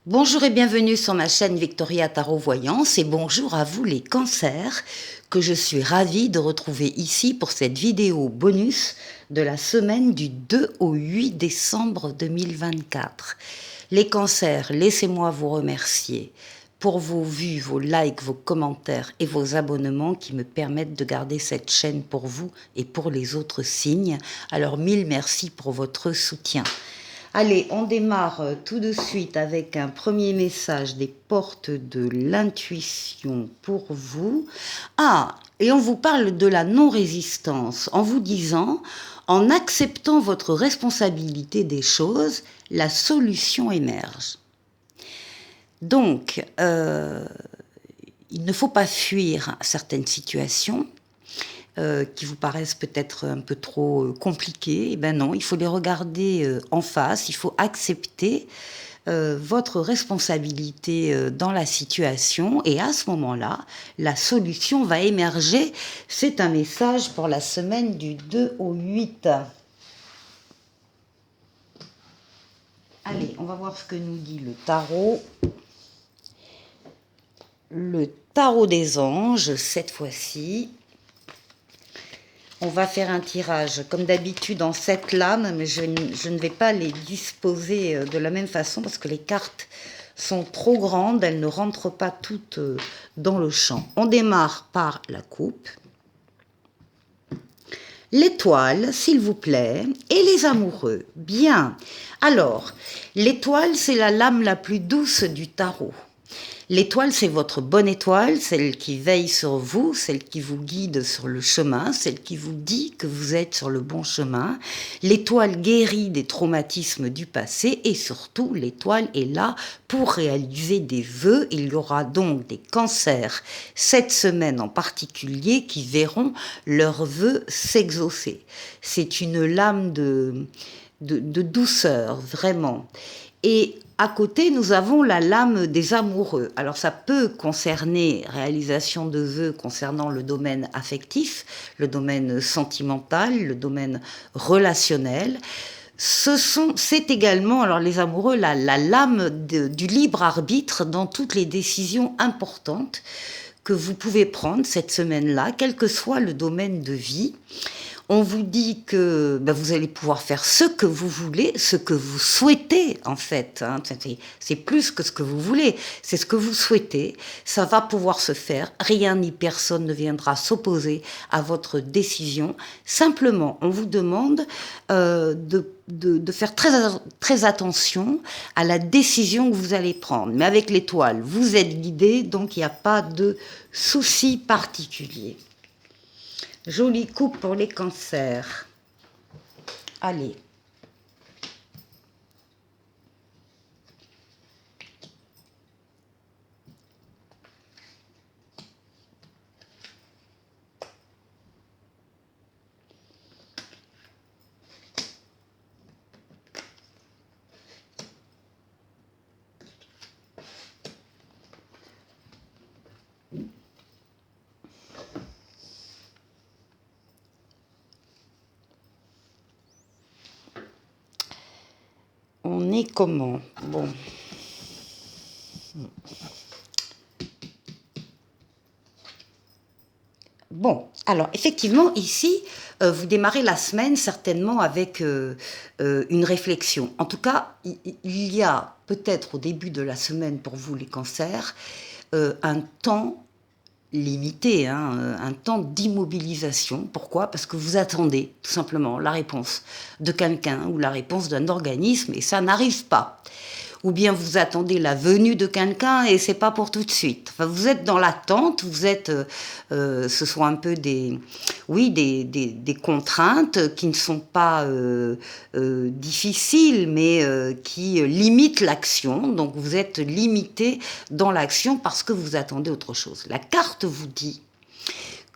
Bonjour et bienvenue sur ma chaîne Victoria Tarot Voyance et bonjour à vous les cancers que je suis ravie de retrouver ici pour cette vidéo bonus de la semaine du 2 au 8 décembre 2024. Les cancers, laissez-moi vous remercier pour vos vues, vos likes, vos commentaires et vos abonnements qui me permettent de garder cette chaîne pour vous et pour les autres signes. Alors mille merci pour votre soutien. Allez, on démarre tout de suite avec un premier message des portes de l'intuition pour vous. Ah, et on vous parle de la non-résistance en vous disant, en acceptant votre responsabilité des choses, la solution émerge. Donc, il ne faut pas fuir certaines situations. Qui vous paraissent peut-être un peu trop compliquées, eh ben non, il faut les regarder en face, il faut accepter votre responsabilité dans la situation et à ce moment-là, la solution va émerger. C'est un message pour la semaine du 2 au 8. Allez, on va voir ce que nous dit le tarot. Le tarot des anges, cette fois-ci. On va faire un tirage, comme d'habitude, en 7 lames, mais je ne vais pas les disposer de la même façon parce que les cartes sont trop grandes, elles ne rentrent pas toutes dans le champ. On démarre par la coupe, l'étoile, s'il vous plaît, et les amoureux. Bien. Alors, l'étoile, c'est la lame la plus douce du tarot. L'étoile, c'est votre bonne étoile, celle qui veille sur vous, celle qui vous guide sur le chemin, celle qui vous dit que vous êtes sur le bon chemin. L'étoile guérit des traumatismes du passé et surtout, l'étoile est là pour réaliser des vœux. Il y aura donc des cancers cette semaine en particulier qui verront leurs vœux s'exaucer. C'est une lame de douceur, vraiment. Et à côté, nous avons la lame des amoureux. Alors ça peut concerner réalisation de vœux concernant le domaine affectif, le domaine sentimental, le domaine relationnel. C'est également, alors les amoureux, la lame du libre arbitre dans toutes les décisions importantes que vous pouvez prendre cette semaine-là, quel que soit le domaine de vie. On vous dit que vous allez pouvoir faire ce que vous voulez, ce que vous souhaitez en fait. Hein. C'est plus que ce que vous voulez, c'est ce que vous souhaitez. Ça va pouvoir se faire. Rien ni personne ne viendra s'opposer à votre décision. Simplement, on vous demande de faire très attention à la décision que vous allez prendre. Mais avec l'étoile, vous êtes guidé, donc il n'y a pas de souci particulier. Jolie coupe pour les cancers. Allez. On est comment? Bon. Bon, alors effectivement, ici, vous démarrez la semaine certainement avec une réflexion. En tout cas, il y a peut-être au début de la semaine pour vous les cancers, un temps limité, hein, un temps d'immobilisation. Pourquoi? Parce que vous attendez tout simplement la réponse de quelqu'un ou la réponse d'un organisme et ça n'arrive pas. Ou bien vous attendez la venue de quelqu'un et c'est pas pour tout de suite. Enfin, vous êtes dans l'attente, vous êtes, ce sont un peu des contraintes qui ne sont pas difficiles, mais qui limitent l'action. Donc vous êtes limité dans l'action parce que vous attendez autre chose. La carte vous dit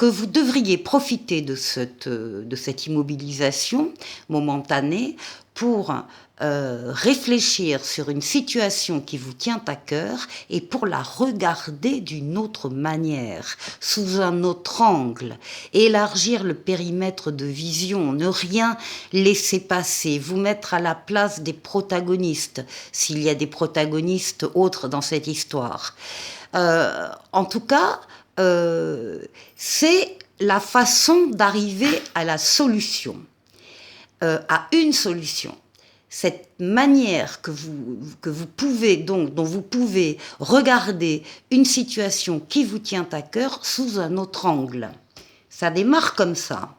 que vous devriez profiter de cette immobilisation momentanée pour réfléchir sur une situation qui vous tient à cœur et pour la regarder d'une autre manière, sous un autre angle, élargir le périmètre de vision, ne rien laisser passer, vous mettre à la place des protagonistes, s'il y a des protagonistes autres dans cette histoire. En tout cas, c'est la façon d'arriver à la solution, à une solution. Cette manière que vous pouvez donc, dont vous pouvez regarder une situation qui vous tient à cœur sous un autre angle. Ça démarre comme ça.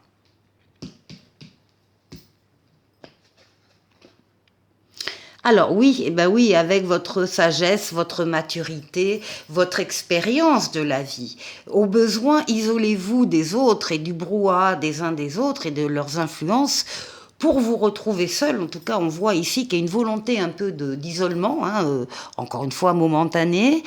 Alors oui, eh ben oui, avec votre sagesse, votre maturité, votre expérience de la vie. Au besoin, isolez-vous des autres et du brouhaha des uns des autres et de leurs influences pour vous retrouver seul. En tout cas, on voit ici qu'il y a une volonté un peu d'isolement, encore une fois momentanée,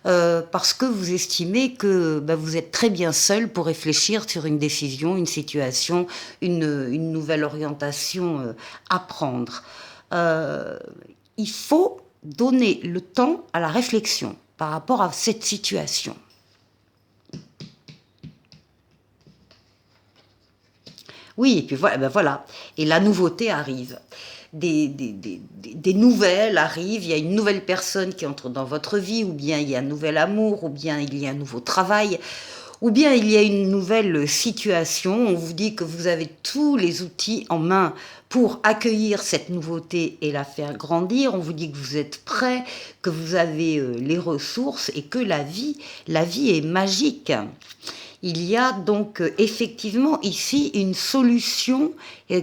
parce que vous estimez que vous êtes très bien seul pour réfléchir sur une décision, une situation, une nouvelle orientation à prendre. Il faut donner le temps à la réflexion par rapport à cette situation. Oui, et puis voilà. Et la nouveauté arrive. Des nouvelles arrivent, il y a une nouvelle personne qui entre dans votre vie, ou bien il y a un nouvel amour, ou bien il y a un nouveau travail, ou bien il y a une nouvelle situation. On vous dit que vous avez tous les outils en main pour accueillir cette nouveauté et la faire grandir. On vous dit que vous êtes prêt, que vous avez les ressources et que la vie est magique. Il y a donc effectivement ici une solution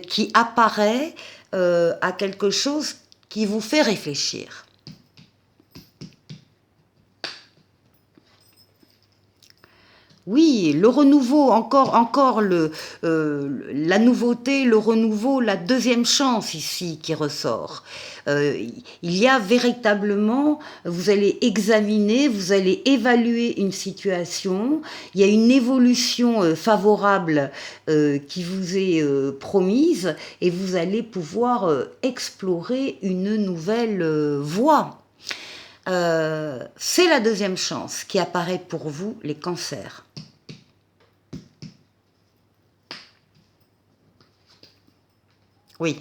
qui apparaît à quelque chose qui vous fait réfléchir. Oui, le renouveau, encore la nouveauté, le renouveau, la deuxième chance ici qui ressort. Il y a véritablement, vous allez examiner, vous allez évaluer une situation, il y a une évolution favorable qui vous est promise et vous allez pouvoir explorer une nouvelle voie. C'est la deuxième chance qui apparaît pour vous, les cancers. Oui.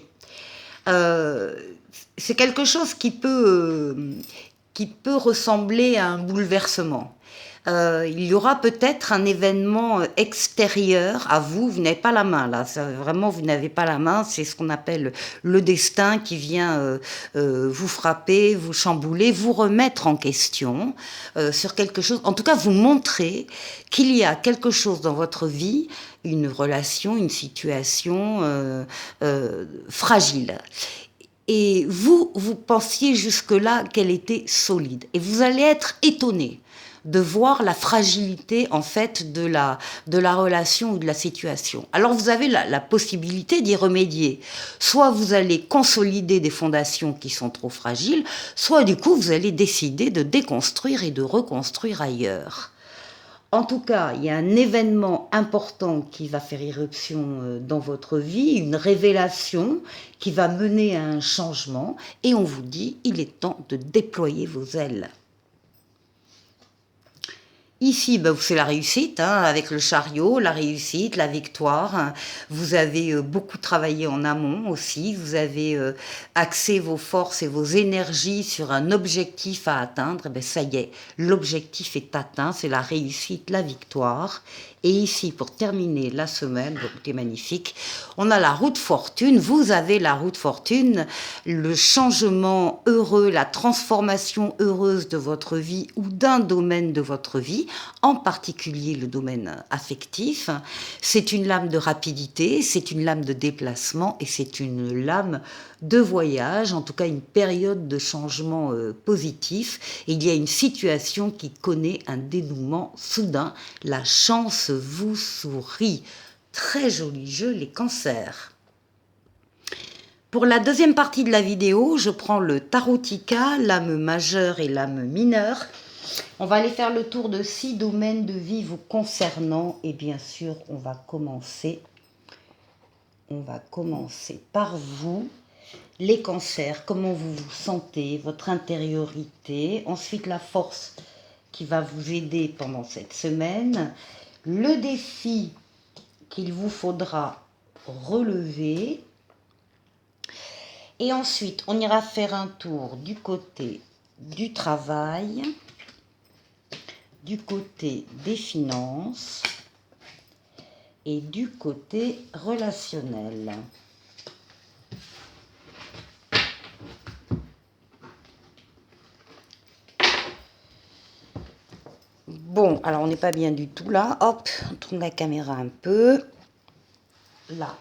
C'est quelque chose qui peut ressembler à un bouleversement. Il y aura peut-être un événement extérieur à vous, vous n'avez pas la main là, vraiment vous n'avez pas la main, c'est ce qu'on appelle le destin qui vient vous frapper, vous chambouler, vous remettre en question sur quelque chose, en tout cas vous montrer qu'il y a quelque chose dans votre vie, une relation, une situation fragile. Et vous pensiez jusque-là qu'elle était solide. Et vous allez être étonné de voir la fragilité en fait de la relation ou de la situation. Alors vous avez la possibilité d'y remédier. Soit vous allez consolider des fondations qui sont trop fragiles, soit du coup vous allez décider de déconstruire et de reconstruire ailleurs. En tout cas, il y a un événement important qui va faire irruption dans votre vie, une révélation qui va mener à un changement, et on vous dit, il est temps de déployer vos ailes. Ici, c'est la réussite, avec le chariot, la réussite, la victoire. Vous avez beaucoup travaillé en amont aussi. Vous avez axé vos forces et vos énergies sur un objectif à atteindre. Ça y est, l'objectif est atteint, c'est la réussite, la victoire. Et ici, pour terminer la semaine, c'est magnifique, on a la roue de fortune. Vous avez la roue de fortune, le changement heureux, la transformation heureuse de votre vie ou d'un domaine de votre vie, en particulier le domaine affectif. C'est une lame de rapidité, c'est une lame de déplacement et c'est une lame de voyage, en tout cas une période de changement positif. Et il y a une situation qui connaît un dénouement soudain. La chance vous sourit. Très joli jeu, les cancers. Pour la deuxième partie de la vidéo, je prends le Tarotica, l'âme majeure et l'âme mineure. On va aller faire le tour de 6 domaines de vie vous concernant. Et bien sûr, on va commencer par vous. Les cancers, comment vous vous sentez, votre intériorité. Ensuite, la force qui va vous aider pendant cette semaine. Le défi qu'il vous faudra relever. Et ensuite, on ira faire un tour du côté du travail, du côté des finances et du côté relationnel. Bon, alors on n'est pas bien du tout là. Hop, on tourne la caméra un peu. Là.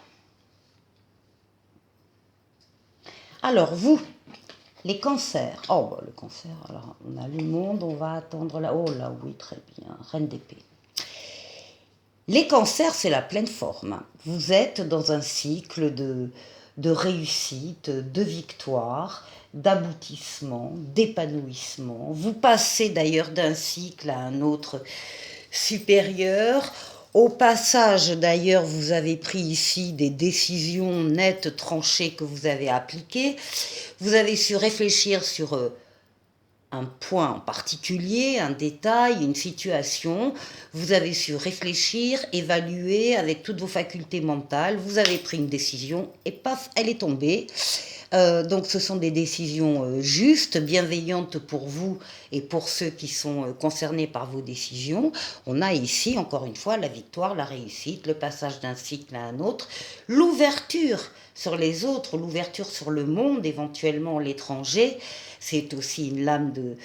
Alors, vous, les cancers. Oh, bah, le cancer, alors on a le monde, on va attendre là. Oh là, oui, très bien. Reine d'épée. Les cancers, c'est la pleine forme. Vous êtes dans un cycle de réussite, de victoire, d'aboutissement, d'épanouissement. Vous passez d'ailleurs d'un cycle à un autre supérieur. Au passage, d'ailleurs, vous avez pris ici des décisions nettes, tranchées que vous avez appliquées. Vous avez su réfléchir sur un point en particulier, un détail, une situation. Vous avez su réfléchir, évaluer avec toutes vos facultés mentales. Vous avez pris une décision et paf, elle est tombée. Donc ce sont des décisions justes, bienveillantes pour vous et pour ceux qui sont concernés par vos décisions. On a ici, encore une fois, la victoire, la réussite, le passage d'un cycle à un autre, l'ouverture sur les autres, l'ouverture sur le monde, éventuellement l'étranger. C'est aussi une lame de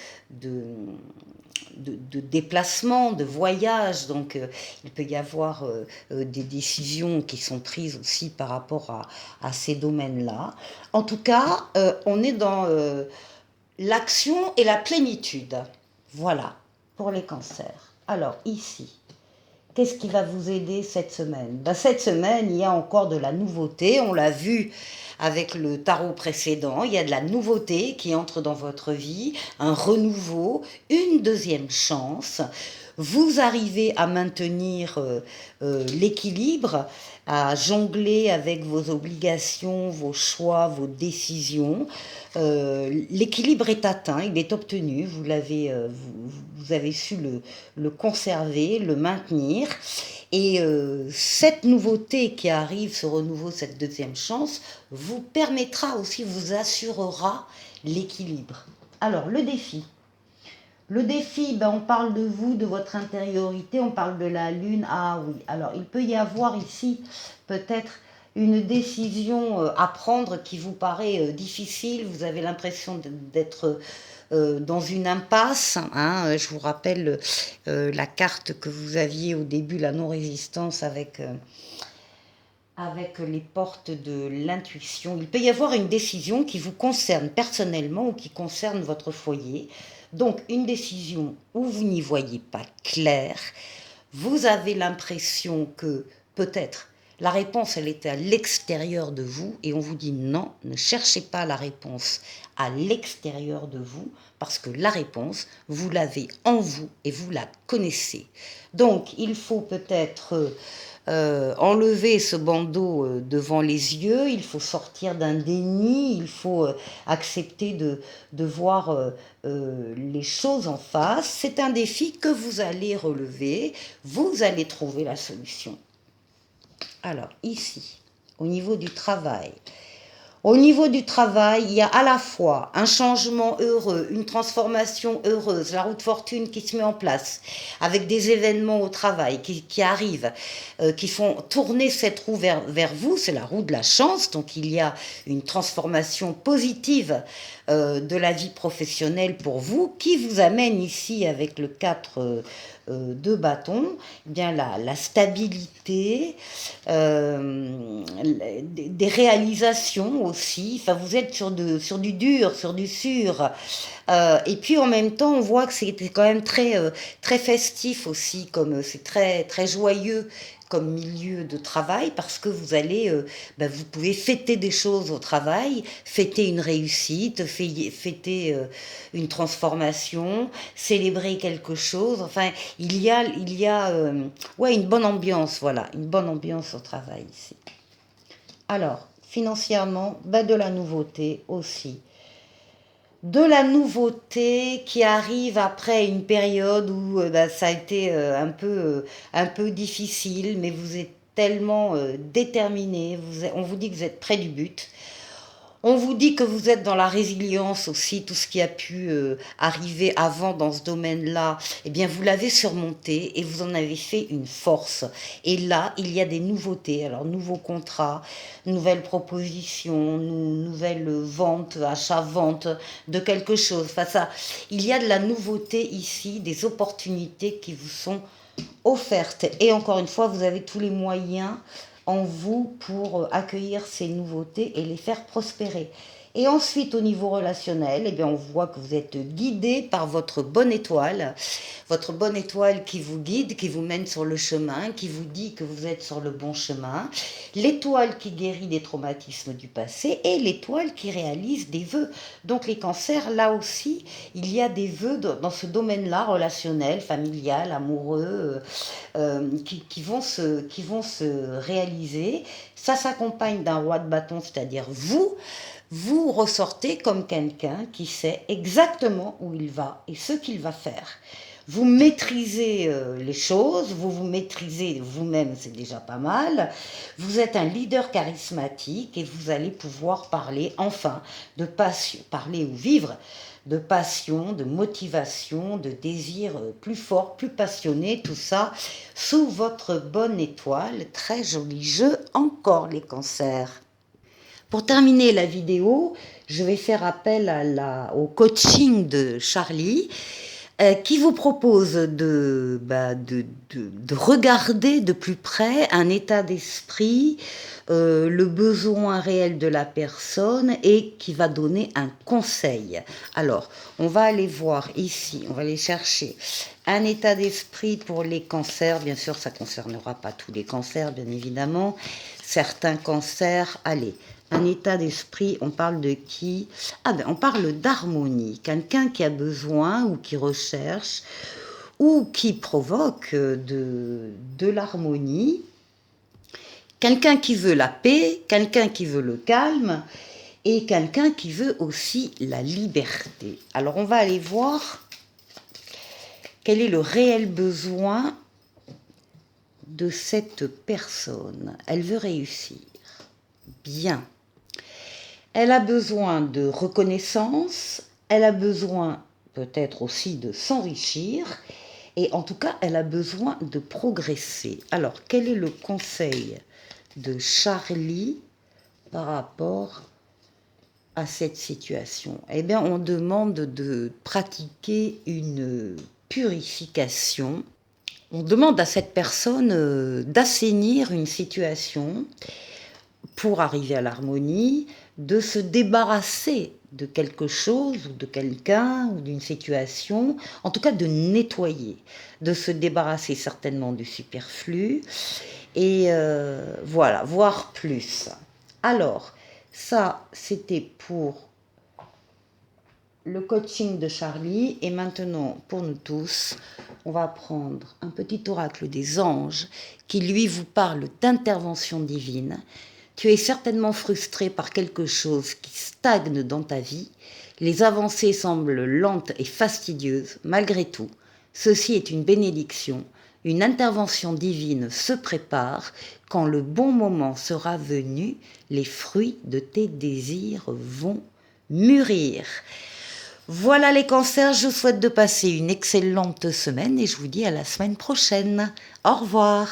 déplacement, de voyage. Donc il peut y avoir des décisions qui sont prises aussi par rapport à ces domaines-là. En tout cas, on est dans l'action et la plénitude. Voilà, pour les cancers. Alors ici, qu'est-ce qui va vous aider cette semaine? Cette semaine, il y a encore de la nouveauté. On l'a vu avec le tarot précédent. Il y a de la nouveauté qui entre dans votre vie, un renouveau, une deuxième chance. Vous arrivez à maintenir l'équilibre, à jongler avec vos obligations, vos choix, vos décisions. L'équilibre est atteint, il est obtenu, vous avez su le conserver, le maintenir. Et cette nouveauté qui arrive, ce renouveau, cette deuxième chance, vous permettra aussi, vous assurera l'équilibre. Alors, le défi. Le défi, on parle de vous, de votre intériorité, on parle de la lune. Ah oui, alors il peut y avoir ici peut-être une décision à prendre qui vous paraît difficile. Vous avez l'impression d'être dans une impasse. Hein. Je vous rappelle la carte que vous aviez au début, la non-résistance avec les portes de l'intuition. Il peut y avoir une décision qui vous concerne personnellement ou qui concerne votre foyer. Donc une décision où vous n'y voyez pas clair, vous avez l'impression que peut-être la réponse elle était à l'extérieur de vous et on vous dit non, ne cherchez pas la réponse à l'extérieur de vous parce que la réponse, vous l'avez en vous et vous la connaissez. Donc il faut peut-être enlever ce bandeau devant les yeux, il faut sortir d'un déni, il faut accepter de voir les choses en face. C'est un défi que vous allez relever, vous allez trouver la solution. Alors ici, au niveau du travail, il y a à la fois un changement heureux, une transformation heureuse, la roue de fortune qui se met en place, avec des événements au travail qui arrivent, qui font tourner cette roue vers vous, c'est la roue de la chance, donc il y a une transformation positive de la vie professionnelle pour vous, qui vous amène ici avec le 4 de bâton, eh bien la stabilité, des réalisations aussi. Enfin, vous êtes sur du dur, sur du sûr. Et puis en même temps, on voit que c'était quand même très festif aussi, comme c'est très très joyeux comme milieu de travail parce que vous allez, vous pouvez fêter des choses au travail, fêter une réussite, fêter une transformation, célébrer quelque chose. Enfin, ouais, une bonne ambiance, voilà, une bonne ambiance au travail ici. Alors, financièrement, de la nouveauté aussi. De la nouveauté qui arrive après une période où ça a été un peu difficile, mais vous êtes tellement déterminé, on vous dit que vous êtes près du but. On vous dit que vous êtes dans la résilience aussi, tout ce qui a pu arriver avant dans ce domaine-là, eh bien vous l'avez surmonté et vous en avez fait une force. Et là, il y a des nouveautés, alors nouveaux contrats, nouvelles propositions, nouvelles ventes, achats-ventes de quelque chose. Enfin ça, il y a de la nouveauté ici, des opportunités qui vous sont offertes. Et encore une fois, vous avez tous les moyens en vous pour accueillir ces nouveautés et les faire prospérer. Et ensuite, au niveau relationnel, eh bien, on voit que vous êtes guidé par votre bonne étoile qui vous guide, qui vous mène sur le chemin, qui vous dit que vous êtes sur le bon chemin, l'étoile qui guérit des traumatismes du passé et l'étoile qui réalise des vœux. Donc les cancers, là aussi, il y a des vœux dans ce domaine-là, relationnel, familial, amoureux, qui vont se réaliser. Ça s'accompagne d'un roi de bâton, c'est-à-dire vous ressortez comme quelqu'un qui sait exactement où il va et ce qu'il va faire. Vous maîtrisez les choses, vous vous maîtrisez vous-même, c'est déjà pas mal. Vous êtes un leader charismatique et vous allez pouvoir parler enfin de passion, parler ou vivre de passion, de motivation, de désir plus fort, plus passionné, tout ça sous votre bonne étoile. Très joli jeu, encore les cancers. Pour terminer la vidéo, je vais faire appel au coaching de Charlie qui vous propose de regarder de plus près un état d'esprit, le besoin réel de la personne et qui va donner un conseil. Alors, on va aller voir ici, on va aller chercher un état d'esprit pour les cancers. Bien sûr, ça ne concernera pas tous les cancers, bien évidemment. Certains cancers, allez. Un état d'esprit, on parle de qui? On parle d'harmonie. Quelqu'un qui a besoin ou qui recherche ou qui provoque de l'harmonie. Quelqu'un qui veut la paix, quelqu'un qui veut le calme et quelqu'un qui veut aussi la liberté. Alors on va aller voir quel est le réel besoin de cette personne. Elle veut réussir. Bien. Elle a besoin de reconnaissance, elle a besoin peut-être aussi de s'enrichir, et en tout cas, elle a besoin de progresser. Alors, quel est le conseil de Charlie par rapport à cette situation? Eh bien, on demande de pratiquer une purification. On demande à cette personne d'assainir une situation pour arriver à l'harmonie, de se débarrasser de quelque chose ou de quelqu'un ou d'une situation, en tout cas de nettoyer, de se débarrasser certainement du superflu et voilà, voire plus. Alors, ça c'était pour le coaching de Charlie et maintenant pour nous tous, on va prendre un petit oracle des anges qui lui vous parle d'intervention divine. Tu es certainement frustré par quelque chose qui stagne dans ta vie. Les avancées semblent lentes et fastidieuses. Malgré tout, ceci est une bénédiction. Une intervention divine se prépare. Quand le bon moment sera venu, les fruits de tes désirs vont mûrir. Voilà les cancers, je vous souhaite de passer une excellente semaine et je vous dis à la semaine prochaine. Au revoir.